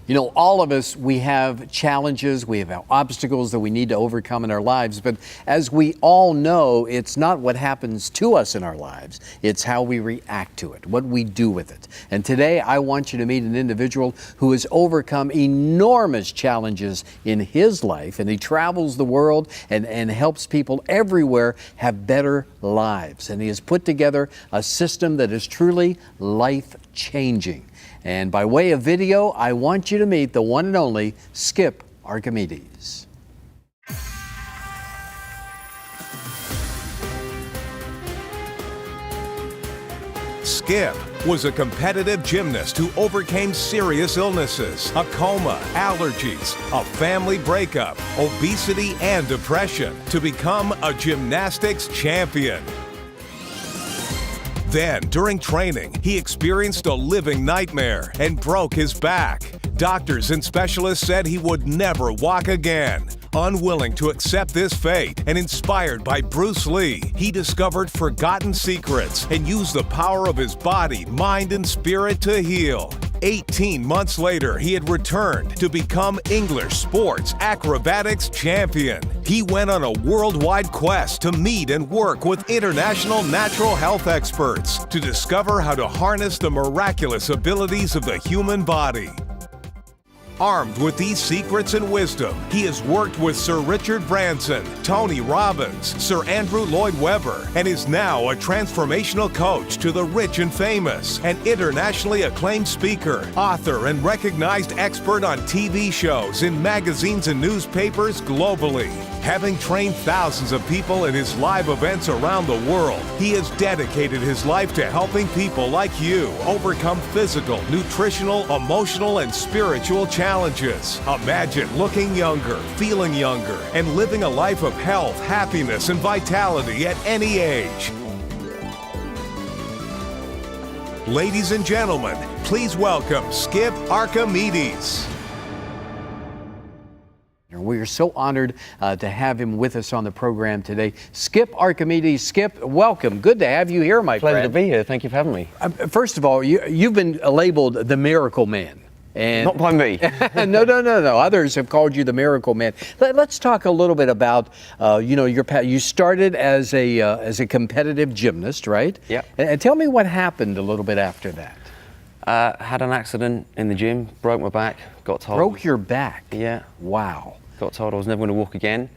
You know, all of us, we have challenges, we have obstacles that we need to overcome in our lives. But as we all know, it's not what happens to us in our lives. It's how we react to it, what we do with it. And today, I want you to meet an individual who has overcome enormous challenges in his life. And he travels the world and helps people everywhere have better lives. And he has put together a system that is truly life-changing. And by way of video, I want you to meet the one and only Skip Archimedes. Skip was a competitive gymnast who overcame serious illnesses, a coma, allergies, a family breakup, obesity, and depression to become a gymnastics champion. Then, during training, he experienced a living nightmare and broke his back. Doctors and specialists said he would never walk again. Unwilling to accept this fate and inspired by Bruce Lee, he discovered forgotten secrets and used the power of his body, mind, and spirit to heal. 18 months later, he had returned to become English sports acrobatics champion. He went on a worldwide quest to meet and work with international natural health experts to discover how to harness the miraculous abilities of the human body. Armed with these secrets and wisdom, he has worked with Sir Richard Branson, Tony Robbins, Sir Andrew Lloyd Webber, and is now a transformational coach to the rich and famous, an internationally acclaimed speaker, author, and recognized expert on TV shows in magazines and newspapers globally. Having trained thousands of people in his live events around the world, he has dedicated his life to helping people like you overcome physical, nutritional, emotional, and spiritual challenges. Imagine looking younger, feeling younger, and living a life of health, happiness, and vitality at any age. Ladies and gentlemen, please welcome Skip Archimedes. We are so honored to have him with us on the program today. Skip Archimedes. Skip, welcome. Good to have you here, my friend. Pleasure to be here. Thank you for having me. First of all, you've been labeled the Miracle Man. And not by me. No. Others have called you the Miracle Man. Let's talk a little bit about, you started as a competitive gymnast, right? Yeah. And tell me what happened a little bit after that. Had an accident in the gym, broke my back, got told. Broke your back? Yeah. Wow. Got told I was never going to walk again.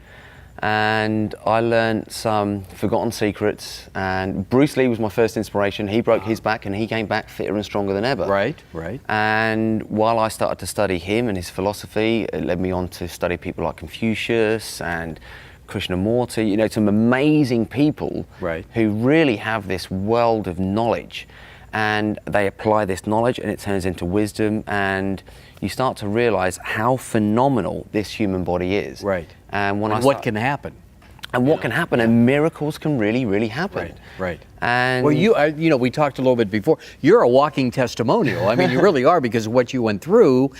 And I learned some forgotten secrets. And Bruce Lee was my first inspiration. He broke his back and he came back fitter and stronger than ever. Right. And while I started to study him and his philosophy, it led me on to study people like Confucius and Krishnamurti, some amazing people who really have this world of knowledge. And they apply this knowledge and it turns into wisdom, and you start to realize how phenomenal this human body is. Right. And what can happen. And what can happen, and miracles can really happen. Right. And well, we talked a little bit before. You're a walking testimonial. I mean, you really are, because of what you went through.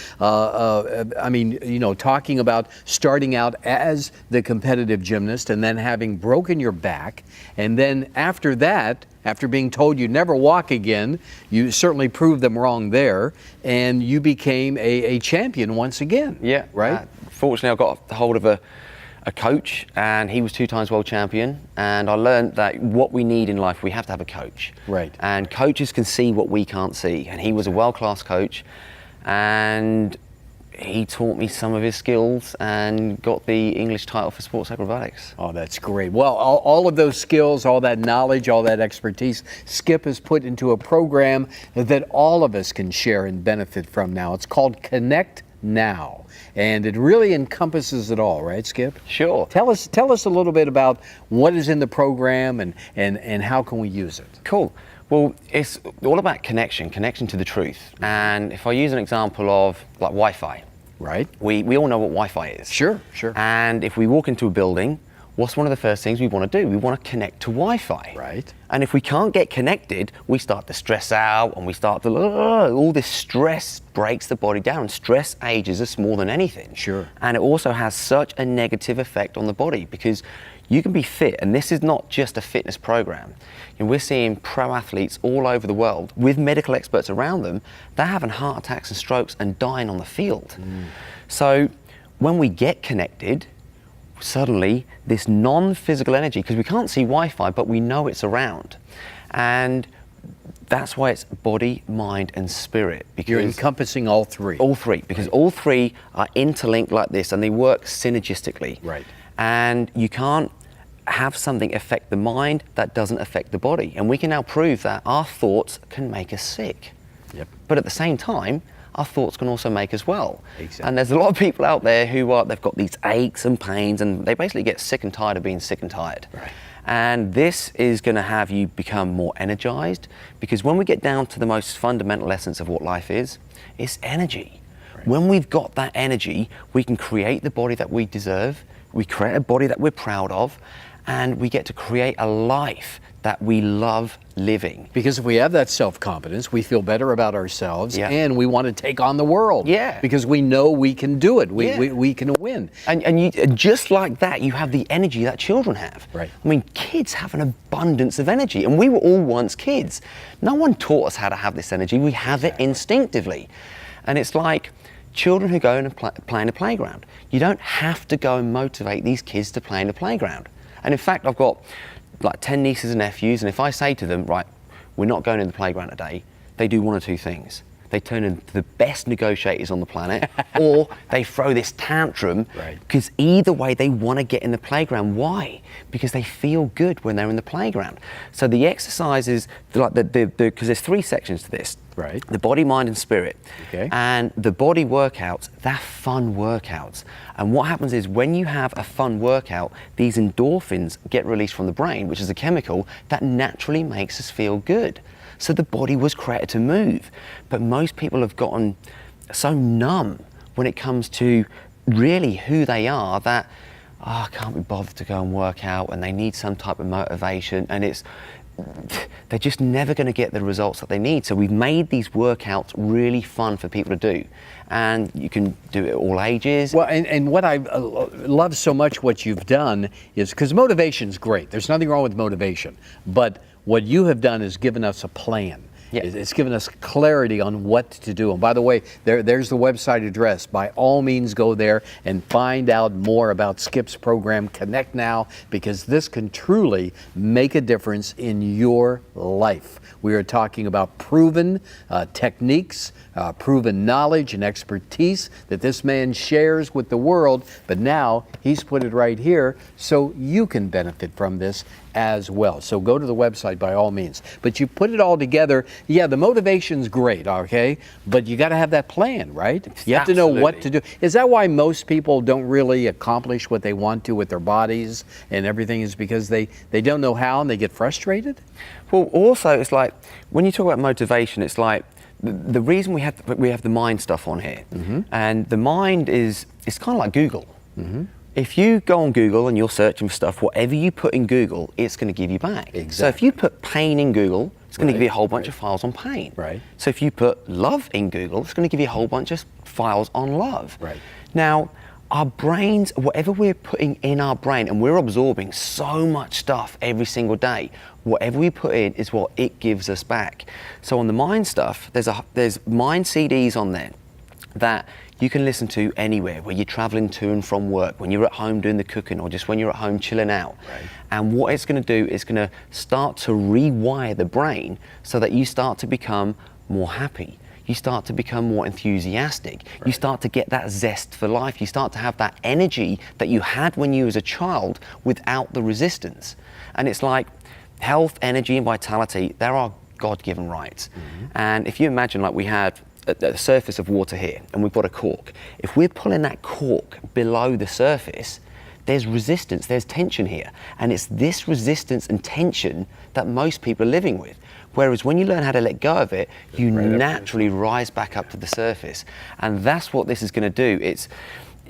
Talking about starting out as the competitive gymnast and then having broken your back, and then after that, after being told you'd never walk again, you certainly proved them wrong there, and you became a champion once again. Yeah. Right. Fortunately, I got a hold of a coach, and he was 2 times world champion, and I learned that what we need in life, we have to have a coach. Right. And coaches can see what we can't see, and he was a world-class coach, and he taught me some of his skills and got the English title for sports acrobatics. Oh, that's great. Well, all of those skills, all that knowledge, all that expertise, Skip has put into a program that all of us can share and benefit from now. It's called Connect Now. And it really encompasses it all, right, Skip? Sure. Tell us a little bit about what is in the program and how can we use it. Cool. Well, it's all about connection to the truth. And if I use an example of like Wi-Fi, right? We all know what Wi-Fi is. Sure. And if we walk into a building, what's one of the first things we want to do? We want to connect to Wi-Fi. Right. And if we can't get connected, we start to stress out and we start to, all this stress breaks the body down. Stress ages us more than anything. Sure. And it also has such a negative effect on the body, because you can be fit, and this is not just a fitness program. And we're seeing pro athletes all over the world with medical experts around them. They're having heart attacks and strokes and dying on the field. So when we get connected, suddenly this non-physical energy, because we can't see Wi-Fi, but we know it's around. And that's why it's body, mind, and spirit. Because You're encompassing all three. all three, because all three are interlinked like this, and they work synergistically. Right. And you can't have something affect the mind that doesn't affect the body. And we can now prove that our thoughts can make us sick. Yep. But at the same time, our thoughts can also make us well. Exactly. And there's a lot of people out there who they've got these aches and pains, and they basically get sick and tired of being sick and tired. Right. And this is going to have you become more energized, because when we get down to the most fundamental essence of what life is, it's energy. Right. When we've got that energy, we can create the body that we deserve, we create a body that we're proud of, and we get to create a life that we love living. Because if we have that self-confidence, we feel better about ourselves, Yeah. and we want to take on the world. Yeah. Because we know we can do it. Yeah. We can win. And you, just like that, you have the energy that children have. Right. I mean, kids have an abundance of energy, and we were all once kids. No one taught us how to have this energy. We have it instinctively. And it's like children who go and play in a playground. You don't have to go and motivate these kids to play in a playground. And in fact, I've got like 10 nieces and nephews, and if I say to them, right, we're not going in the playground today, they do one or two things. They turn into the best negotiators on the planet, or they throw this tantrum, because either way they want to get in the playground. Why? Because they feel good when they're in the playground. So the exercises, like because there's three sections to this. Right. The body, mind, and spirit. Okay. And the body workouts, they're fun workouts. And what happens is when you have a fun workout, these endorphins get released from the brain, which is a chemical that naturally makes us feel good. So the body was created to move. But most people have gotten so numb when it comes to really who they are that, I can't be bothered to go and work out, and they need some type of motivation, and they're just never going to get the results that they need. So we've made these workouts really fun for people to do, and you can do it at all ages. Well, and what I love so much what you've done is, because motivation's great. There's nothing wrong with motivation. But what you have done is given us a plan. Yeah. It's given us clarity on what to do. And by the way, there's the website address. By all means, go there and find out more about Skip's program. Connect now, because this can truly make a difference in your life. We are talking about proven techniques, proven knowledge and expertise that this man shares with the world, but now he's put it right here so you can benefit from this as well. So go to the website by all means. But you put it all together. Yeah, the motivation's great, okay? But you got to have that plan, right? You have to know what to do. Is that why most people don't really accomplish what they want to with their bodies and everything, is because they don't know how and they get frustrated? Well, also, it's like, when you talk about motivation, it's like, the reason we have the mind stuff on here, and the mind it's kind of like Google. If you go on Google and you're searching for stuff, whatever you put in Google, it's going to give you back. Exactly. So if you put pain in Google, it's going to give you a whole bunch of files on pain. Right. So if you put love in Google, it's going to give you a whole bunch of files on love. Right. Now, our brains, whatever we're putting in our brain, and we're absorbing so much stuff every single day, whatever we put in is what it gives us back. So on the mind stuff, there's mind CDs on there that you can listen to anywhere, where you're traveling to and from work, when you're at home doing the cooking, or just when you're at home chilling out. Right. And what it's going to do is going to start to rewire the brain so that you start to become more happy. You start to become more enthusiastic. Right. You start to get that zest for life. You start to have that energy that you had when you was a child without the resistance. And it's like health, energy, and vitality, they're our God-given rights. And if you imagine, like, we had a surface of water here, and we've got a cork. If we're pulling that cork below the surface, there's resistance, there's tension here. And it's this resistance and tension that most people are living with. Whereas when you learn how to let go of it, you naturally rise back up to the surface. And that's what this is going to do.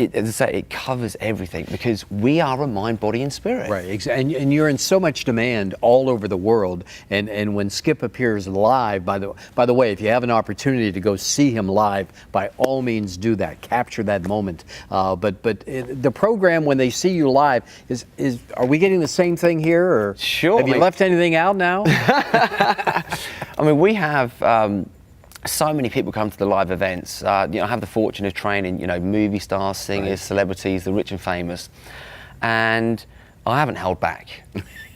as I say, it covers everything because we are a mind, body, and spirit. Right, and you're in so much demand all over the world. And when Skip appears live, by the way, if you have an opportunity to go see him live, by all means do that. Capture that moment. But the program, when they see you live, are we getting the same thing here, or sure? Have you left anything out now? I mean, we have. So many people come to the live events. I have the fortune of training, movie stars, singers, celebrities, the rich and famous, and I haven't held back.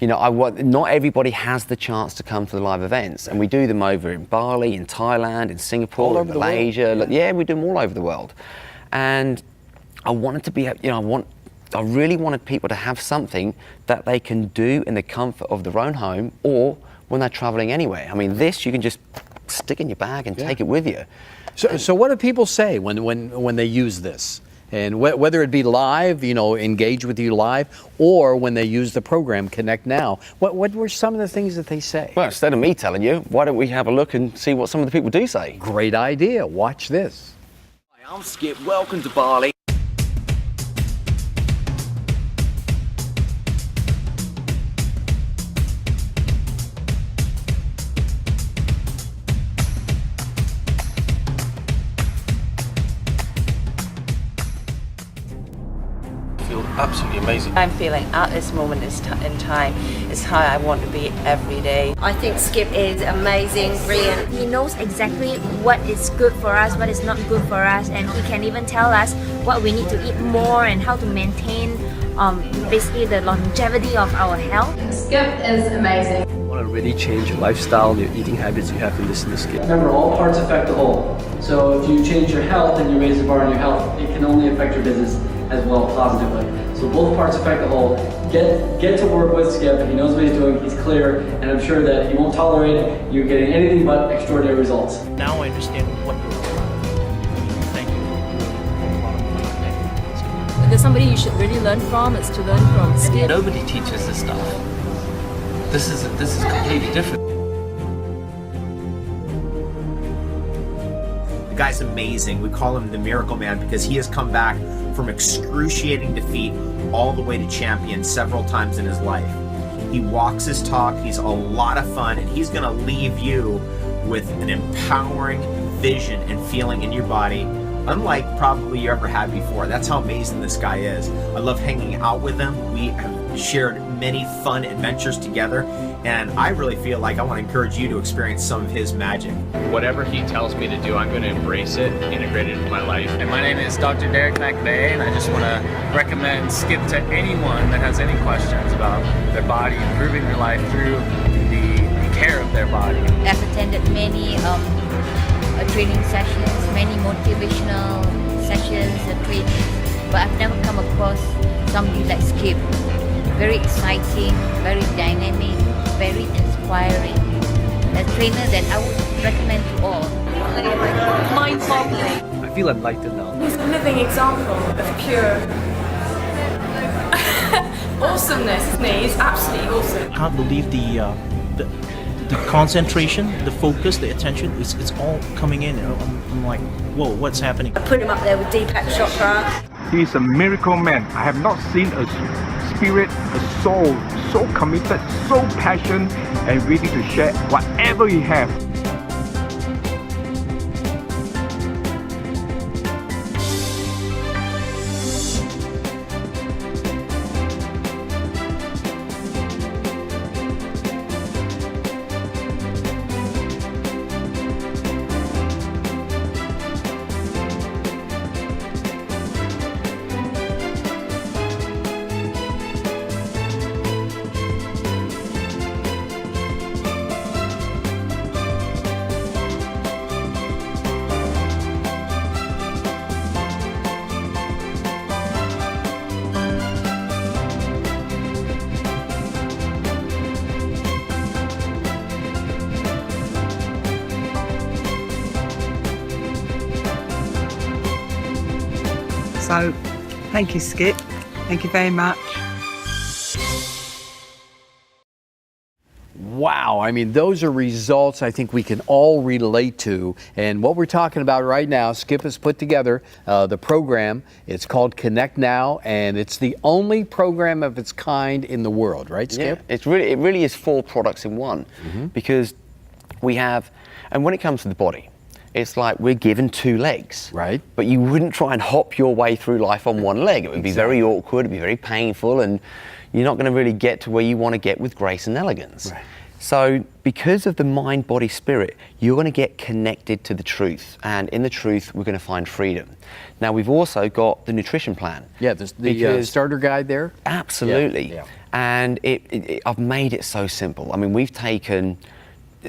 Not everybody has the chance to come to the live events, and we do them over in Bali, in Thailand, in Singapore, in Malaysia. Yeah, we do them all over the world, and I wanted to be, I really wanted people to have something that they can do in the comfort of their own home or when they're traveling anywhere. I mean, this you can just stick in your bag and take it with you. So what do people say when they use this? And whether it be live, engage with you live, or when they use the program Connect Now, what were some of the things that they say? Well, instead of me telling you, why don't we have a look and see what some of the people do say? Great idea. Watch this. Hi, I'm Skip. Welcome to Bali. Absolutely amazing. I'm feeling at this moment in time is how I want to be every day. I think Skip is amazing, brilliant. He knows exactly what is good for us, what is not good for us, and he can even tell us what we need to eat more and how to maintain basically the longevity of our health. Skip is amazing. You want to really change your lifestyle, your eating habits, you have to listen to Skip. Remember, all parts affect the whole. So if you change your health and you raise the bar on your health, it can only affect your business as well positively. So both parts affect the whole. Get to work with Skip. He knows what he's doing. He's clear, and I'm sure that he won't tolerate you getting anything but extraordinary results. Now I understand what you're doing. Thank you. If there's somebody you should really learn from, it's to learn from Skip. Nobody teaches this stuff. This is completely different. The guy's amazing. We call him the Miracle Man because he has come back from excruciating defeat all the way to champion several times in his life. He walks his talk, he's a lot of fun, and he's gonna leave you with an empowering vision and feeling in your body unlike probably you ever had before. That's how amazing this guy is. I love hanging out with him. We have shared many fun adventures together, and I really feel like I want to encourage you to experience some of his magic. Whatever he tells me to do, I'm going to embrace it, integrate it into my life. And my name is Dr. Derek McVeigh, and I just want to recommend Skip to anyone that has any questions about their body, improving their life through the care of their body. I've attended many training sessions, many motivational sessions and trainings, but I've never come across somebody like Skip. Very exciting, very dynamic, very inspiring. A trainer that I would recommend to all. Mind-boggling. I feel enlightened now. He's a living example of pure awesomeness, isn't he? He's absolutely awesome. I can't believe the concentration, the focus, the attention, it's all coming in. I'm like, whoa, what's happening? Put him up there with Deepak Chopra. He is a miracle man. I have not seen a spirit, a soul so committed, so passionate, and ready to share whatever he has. So, thank you, Skip. Thank you very much. Wow, I mean, those are results I think we can all relate to. And what we're talking about right now, Skip has put together the program. It's called Connect Now, and it's the only program of its kind in the world, right, Skip? Yeah, it really is 4 products in one, because we have, and when it comes to the body, it's like we're given 2 legs. Right. But you wouldn't try and hop your way through life on one leg. It would be very awkward, it'd be very painful, and you're not going to really get to where you want to get with grace and elegance. Right. So because of the mind, body, spirit, you're going to get connected to the truth. And in the truth, we're going to find freedom. Now, we've also got the nutrition plan. Yeah, the starter guide there? Absolutely. Yeah. And I've made it so simple. I mean, we've taken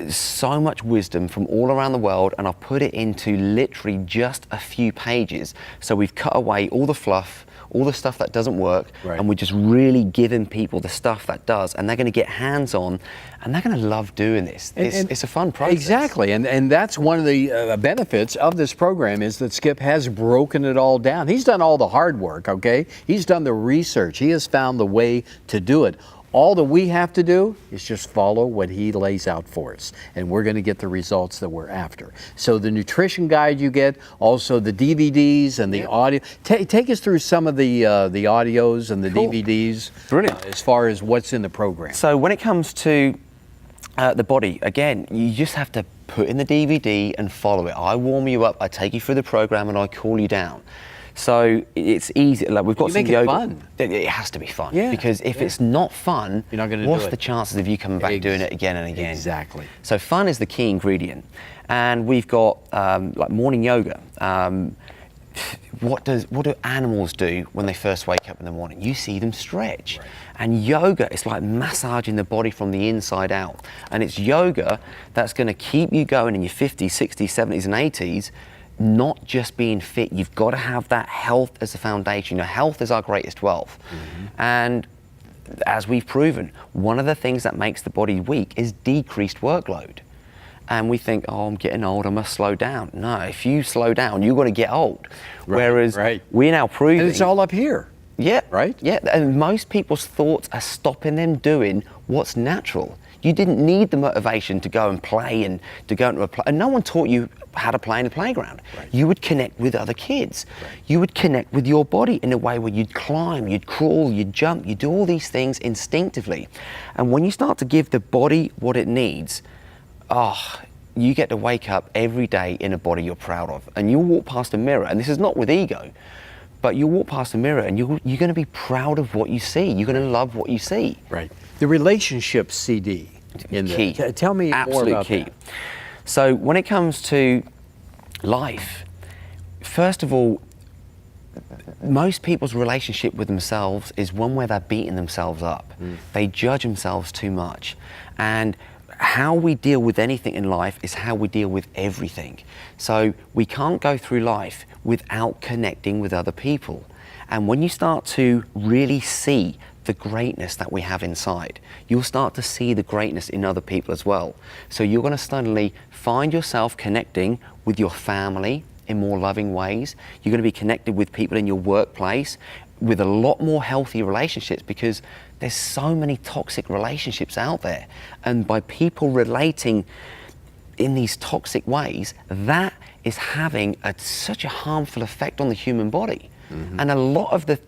so much wisdom from all around the world, and I've put it into literally just a few pages. So we've cut away all the fluff, all the stuff that doesn't work, and we're just really giving people the stuff that does, and they're going to get hands-on, and they're going to love doing this. It's a fun process. Exactly, and that's one of the benefits of this program, is that Skip has broken it all down. He's done all the hard work, okay? He's done the research. He has found the way to do it. All that we have to do is just follow what he lays out for us, and we're going to get the results that we're after. So the nutrition guide you get, also the DVDs and the audio. Take us through some of the audios and the DVDs. Brilliant. As far as what's in the program. So when it comes to the body, again, you just have to put in the DVD and follow it. I warm you up, I take you through the program, and I cool you down. So it's easy. Like we've got some yoga. Fun. It has to be fun. Yeah, because if it's not fun, you're not going to do it. What's the chances of you coming back doing it again and again? Exactly. So fun is the key ingredient, and we've got like morning yoga. What do animals do when they first wake up in the morning? You see them stretch. Right. And yoga is like massaging the body from the inside out. And it's yoga that's going to keep you going in your 50s, 60s, 70s, and 80s. Not just being fit, you've got to have that health as a foundation. Health is our greatest wealth. And as we've proven, one of the things that makes the body weak is decreased workload. And we think, oh, I'm getting old, I must slow down. No, if you slow down, you're going to get old. Whereas we're now proving... And it's all up here. Yeah. Right? Yeah, and most people's thoughts are stopping them doing what's natural. You didn't need the motivation to go and play and to go into a play. And no one taught you how to play in the playground. Right. You would connect with other kids. Right. You would connect with your body in a way where you'd climb, you'd crawl, you'd jump, you'd do all these things instinctively. And when you start to give the body what it needs, you get to wake up every day in a body you're proud of. And you'll walk past a mirror, and this is not with ego, but you'll walk past a mirror and you're going to be proud of what you see. You're going to love what you see. Right. The relationship CD. Key. Tell me more about key. that. So when it comes to life, first of all, most people's relationship with themselves is one where they're beating themselves up. They judge themselves too much. And how we deal with anything in life is how we deal with everything. So we can't go through life without connecting with other people. And when you start to really see the greatness that we have inside, you'll start to see the greatness in other people as well. So you're going to suddenly find yourself connecting with your family in more loving ways. You're going to be connected with people in your workplace with a lot more healthy relationships, because there's so many toxic relationships out there. And by people relating in these toxic ways, that is having such a harmful effect on the human body. And a lot of the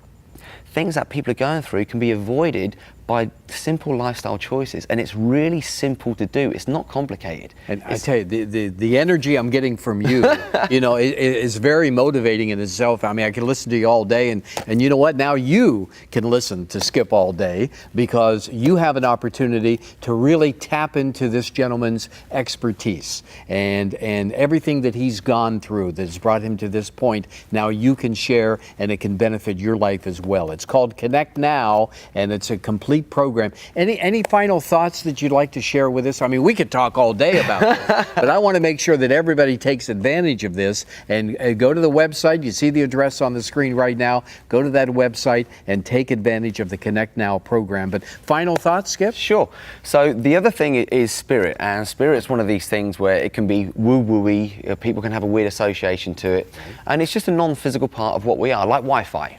things that people are going through can be avoided by simple lifestyle choices, and it's really simple to do. It's not complicated. And I tell you, the energy I'm getting from you, is very motivating in itself. I mean, I can listen to you all day, and you know what? Now you can listen to Skip all day, because you have an opportunity to really tap into this gentleman's expertise and everything that he's gone through that's brought him to this point. Now you can share, and it can benefit your life as well. It's called Connect Now, and it's a complete program. Any final thoughts that you'd like to share with us? I mean, we could talk all day about this, but I want to make sure that everybody takes advantage of this, and go to the website. You see the address on the screen right now. Go to that website and take advantage of the Connect Now program. But final thoughts, Skip? Sure. So the other thing is spirit, and spirit's one of these things where it can be woo-woo-y. People can have a weird association to it, and it's just a non-physical part of what we are, like Wi-Fi.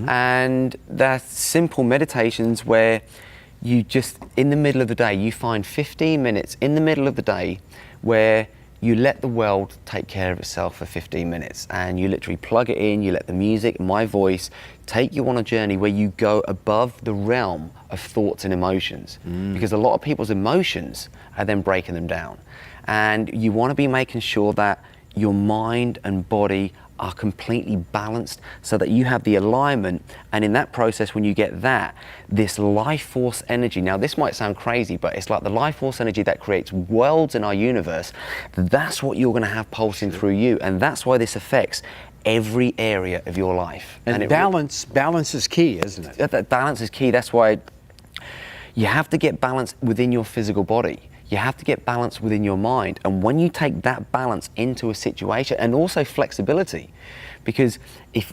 And they're simple meditations where you just, in the middle of the day, you find 15 minutes in the middle of the day where you let the world take care of itself for 15 minutes, and you literally plug it in, you let the music, my voice, take you on a journey where you go above the realm of thoughts and emotions. Because a lot of people's emotions are then breaking them down. And you want to be making sure that your mind and body are completely balanced so that you have the alignment, and in that process, when you get that, this life force energy, now this might sound crazy, but it's like the life force energy that creates worlds in our universe. That's what you're going to have pulsing through you, and that's why this affects every area of your life. And balance is key, isn't it? That balance is key. That's why you have to get balance within your physical body. You have to get balance within your mind. And when you take that balance into a situation, and also flexibility, because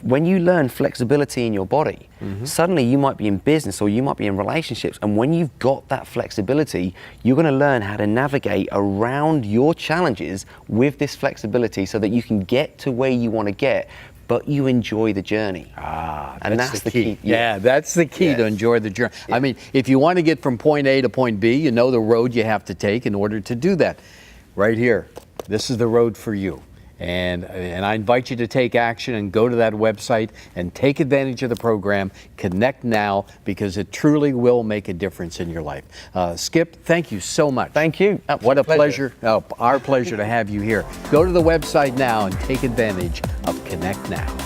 when you learn flexibility in your body, suddenly you might be in business or you might be in relationships, and when you've got that flexibility, you're going to learn how to navigate around your challenges with this flexibility so that you can get to where you want to get, but you enjoy the journey. And that's the key. Yeah, that's the key, to enjoy the journey. I mean, if you want to get from point A to point B, you know the road you have to take in order to do that. Right here, this is the road for you. And I invite you to take action and go to that website and take advantage of the program. Connect now, because it truly will make a difference in your life. Skip, thank you so much. Thank you. What a pleasure. Our pleasure to have you here. Go to the website now and take advantage of Connect Now.